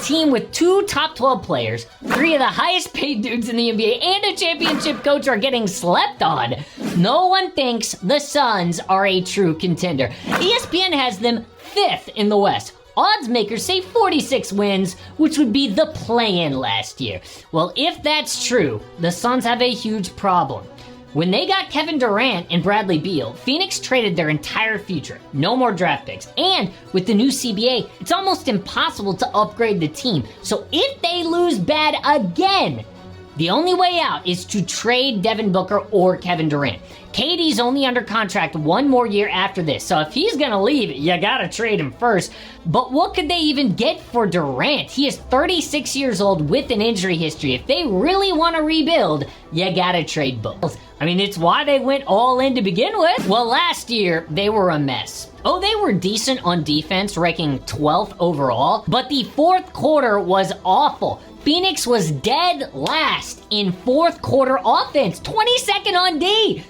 team with 2 top 12 players, 3 of the highest paid dudes in the NBA, and a championship coach are getting slept on, no one thinks the Suns are a true contender. ESPN has them 5th in the West. Odds makers say 46 wins, which would be the play-in last year. Well, if that's true, the Suns have a huge problem. When they got Kevin Durant and Bradley Beal, Phoenix traded their entire future. No more draft picks. And with the new CBA, it's almost impossible to upgrade the team. So if they lose bad again, the only way out is to trade Devin Booker or Kevin Durant. KD's only under contract 1 more year after this, so if he's gonna leave, you gotta trade him first. But what could they even get for Durant? He is 36 years old with an injury history. If they really want to rebuild, you gotta trade Booker. I mean, it's why they went all in to begin with. Well, last year, they were a mess. Oh, they were decent on defense, ranking 12th overall, but the 4th quarter was awful. Phoenix was dead last in 4th quarter offense, 22nd on D.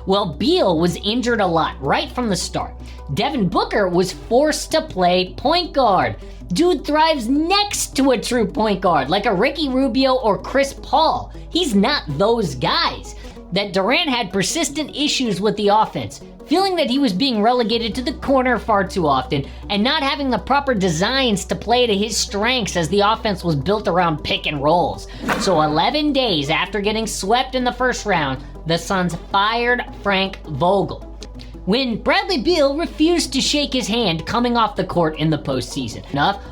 Well, Beal was injured a lot right from the start. Devin Booker was forced to play point guard. Dude thrives next to a true point guard, like a Ricky Rubio or Chris Paul. He's not those guys. That Durant had persistent issues with the offense, feeling that he was being relegated to the corner far too often, and not having the proper designs to play to his strengths as the offense was built around pick and rolls. So 11 days after getting swept in the first round, the Suns fired Frank Vogel, when Bradley Beal refused to shake his hand coming off the court in the postseason.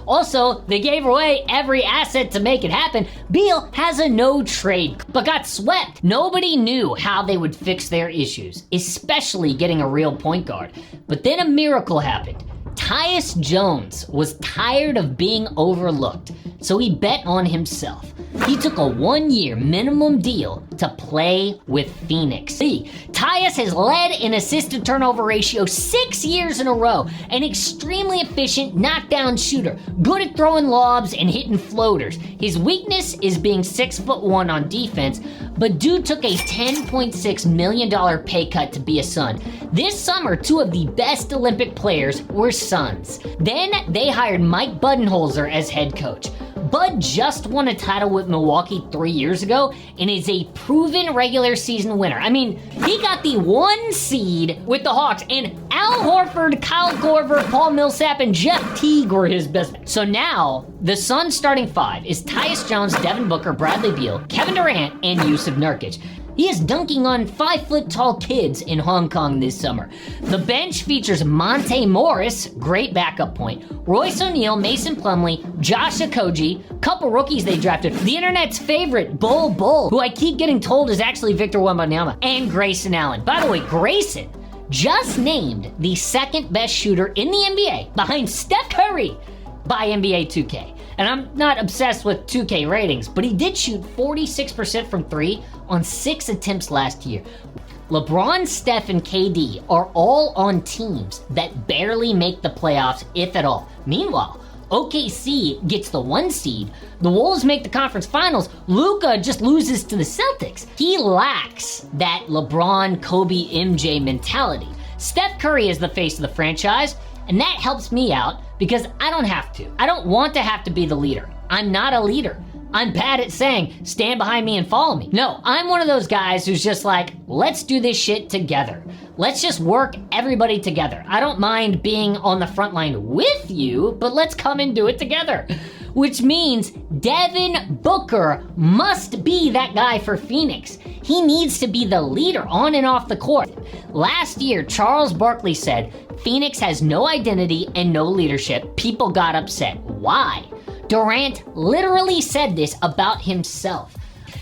Also, they gave away every asset to make it happen. Beal has a no trade, but got swept. Nobody knew how they would fix their issues, especially getting a real point guard. But then a miracle happened. Tyus Jones was tired of being overlooked, so he bet on himself. He took a 1-year minimum deal to play with Phoenix. Tyus has led in assist-to-turnover ratio 6 years in a row, an extremely efficient knockdown shooter, good at throwing lobs and hitting floaters. His weakness is being 6'1" on defense, but dude took a $10.6 million pay cut to be a Sun. This summer, 2 of the best Olympic players were Suns. Then they hired Mike Budenholzer as head coach. Bud just won a title with Milwaukee 3 years ago and is a proven regular season winner. I mean, he got the 1 seed with the Hawks, and Al Horford, Kyle Korver, Paul Millsap, and Jeff Teague were his best. So now, the Suns starting 5 is Tyus Jones, Devin Booker, Bradley Beal, Kevin Durant, and Yusuf Nurkic. He is dunking on 5-foot-tall kids in Hong Kong this summer. The bench features Monte Morris, great backup point, Royce O'Neal, Mason Plumlee, Josh Okogie, couple rookies they drafted, the internet's favorite, Bull, who I keep getting told is actually Victor Wembanyama, and Grayson Allen. By the way, Grayson just named the 2nd best shooter in the NBA, behind Steph Curry, by NBA 2K. And I'm not obsessed with 2K ratings, but he did shoot 46% from 3 on 6 attempts last year. LeBron, Steph, and KD are all on teams that barely make the playoffs, if at all. Meanwhile, OKC gets the 1 seed, the Wolves make the conference finals, Luka just loses to the Celtics. He lacks that LeBron, Kobe, MJ mentality. Steph Curry is the face of the franchise, and that helps me out because I don't have to. I don't want to have to be the leader. I'm not a leader. I'm bad at saying, stand behind me and follow me. No, I'm one of those guys who's just like, let's do this shit together. Let's just work everybody together. I don't mind being on the front line with you, but let's come and do it together. Which means Devin Booker must be that guy for Phoenix. He needs to be the leader on and off the court. Last year, Charles Barkley said, Phoenix has no identity and no leadership. People got upset. Why? Durant literally said this about himself.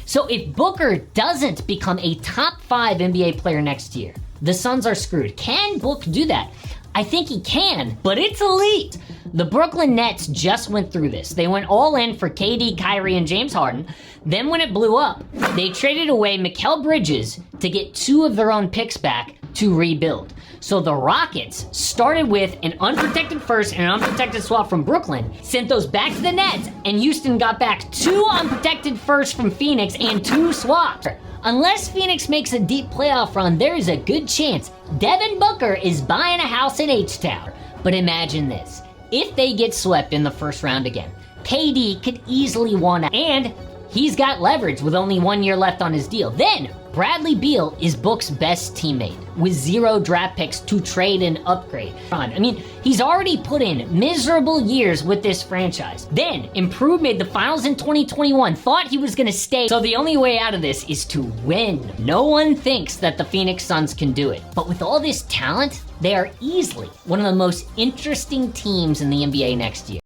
So if Booker doesn't become a top 5 NBA player next year, the Suns are screwed. Can Book do that? I think he can, but it's elite. The Brooklyn Nets just went through this. They went all in for KD, Kyrie, and James Harden. Then when it blew up, they traded away Mikal Bridges to get 2 of their own picks back to rebuild. So the Rockets started with an unprotected first and an unprotected swap from Brooklyn, sent those back to the Nets, and Houston got back 2 unprotected firsts from Phoenix and 2 swaps. Unless Phoenix makes a deep playoff run, there is a good chance Devin Booker is buying a house in H-Town. But imagine this. If they get swept in the first round again, KD could easily want out, and he's got leverage with only 1 year left on his deal. Then, Bradley Beal is Book's best teammate with 0 draft picks to trade and upgrade. I mean, he's already put in miserable years with this franchise. Then, Improve made the finals in 2021, thought he was gonna stay, so the only way out of this is to win. No one thinks that the Phoenix Suns can do it. But with all this talent, they are easily one of the most interesting teams in the NBA next year.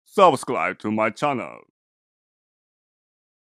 Subscribe to my channel.